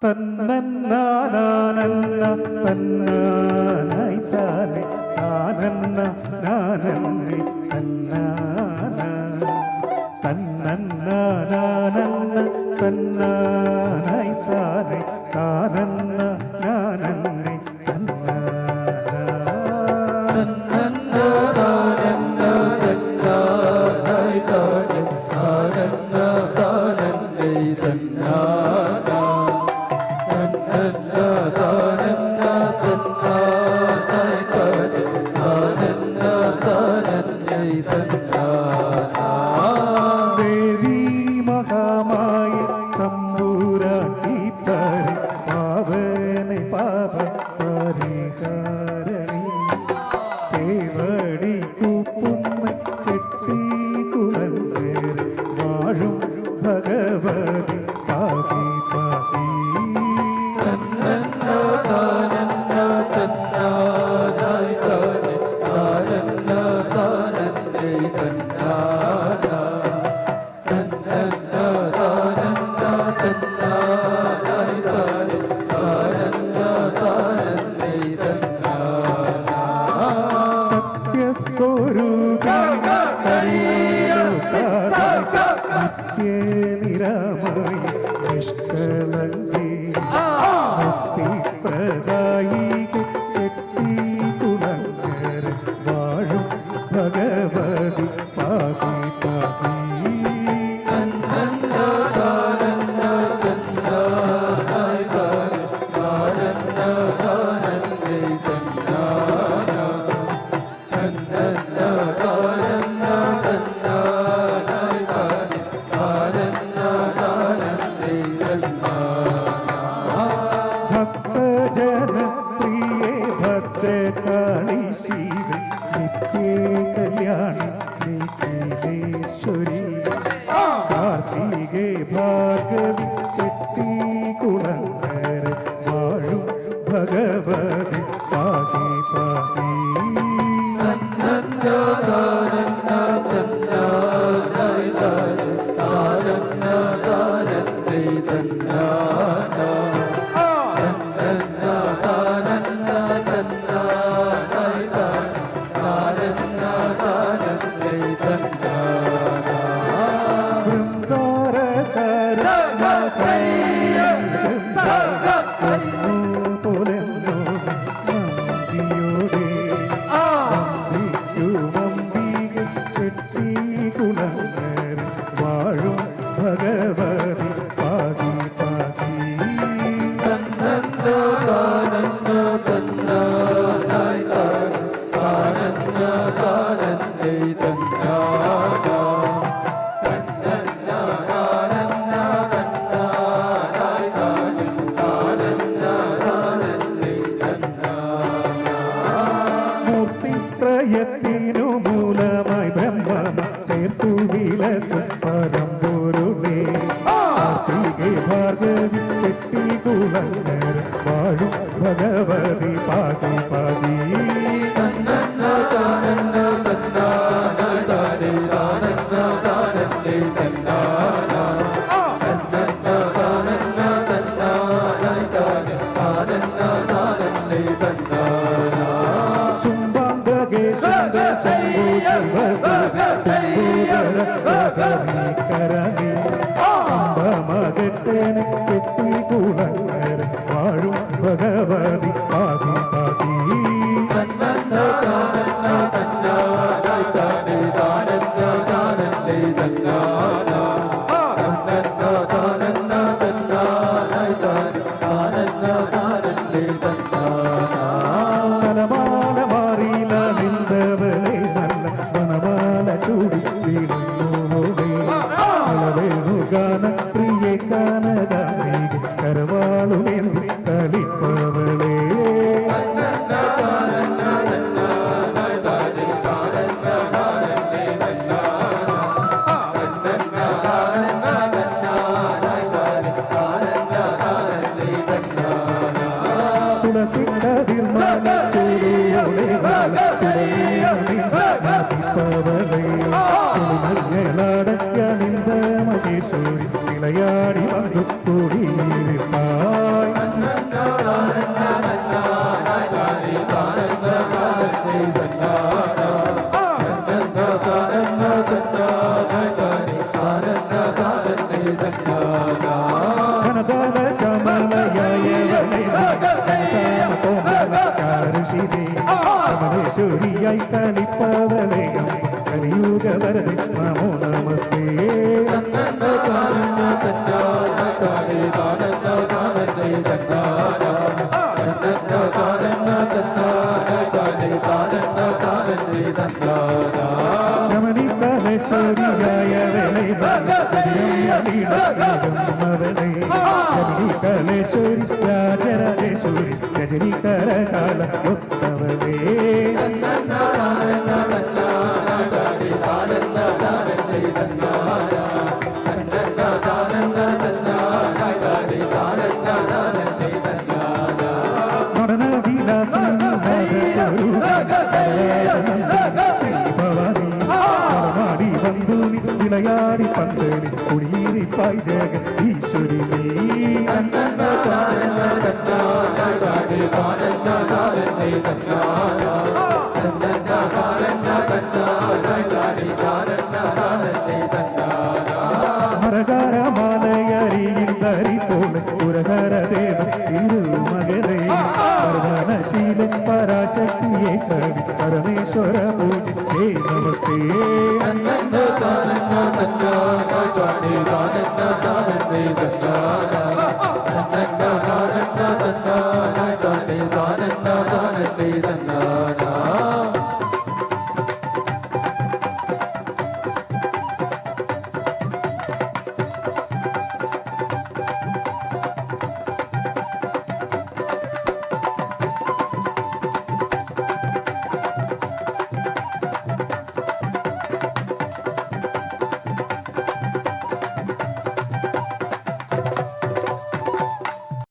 തന്നന്നാനന്ന തന്നാനായി താനെ താനന്ന നാനന്നി തന്നാന തന്നന്നാനന്ന തന്നാനായി താനെ താനന്ന നാനന്നി തന്നാന തന്നന്നാനന്ന തന്നാനായി താനെ താനന്ന താനന്നി തന്നാന ദേവി മഹാമായി തമ്പുരാട്ടി പരി പാവനെ പാപ പരിഹാരണി ചേവടി കൂപ്പുമ്മ ചെട്ടി കുളന്തേർ വാഴും ഭഗവതി പാതി പാതി നിത്യനിരാമായി നിഷ്കളങ്കി മുക്തിപ്രദായിക ചെത്തി കുളങ്ങര വാഴും ഭഗവതി പാതി പാതി ഭക്തജനപ്രിയേ ഭദ്രകാളി ശിവ നിത്യേ കല്യാണി നിഖിലേശ്വരി കാർത്തികേ ഭാർഗവി ചെട്ടി കുളങ്ങര വാഴും ഭഗവതി പാതി പാതി വാഴും ഭഗവതി പാതി പാതി മൂർത്തിത്രയത്തിനു മൂലമായി ബ്രഹ്മ ചേർത്തു വിലസപരമ്പൊരുളേ കാർത്തികേ ഭാർഗവി ചെട്ടി കുളങ്ങര വാഴും ഭഗവതി പാതി പാതി കരണി അമ്പമകത്തേന് ചെട്ടി കുളങ്ങര വാഴും ഭഗവതി പാതി പാതി തലമാല മാറിയില നിന്നവളെ നല്ല വനമാല ചൂടി വീടുന്നോളെ വേണുഗാന പ്രിയ കാനദായിക കരവാളുമേന്തി കളിപ്പവളെ തുളസിന്ദീർമാന ചൂടിയോടെ മതിപ്പവളെ മഹേശ്വരി നിലയാടി വന്നു കൂടി മഹേശ്വരിയായി കളിപ്പവളെ കലിയുഗ വരദേ നമോ നമസ്തേ രമണീകലേശ്വരിയായ രമണീകലേശ്വരി രാജരാജേശ്വരി രജനി കരകാല ഒത്തവളേ വിളയാടി പന്തലി കുടിയിരിപ്പായി ജഗദീശ്വരി മരകാരമാലയരിയിൽ ധരിപ്പോളെ പുരഹരദേവ തിരുമകളെ പരമശീല പരാശക്തിയെ കവി പരമേശ്വര പൂജ ഹേ നമസ്തേ ധന്യ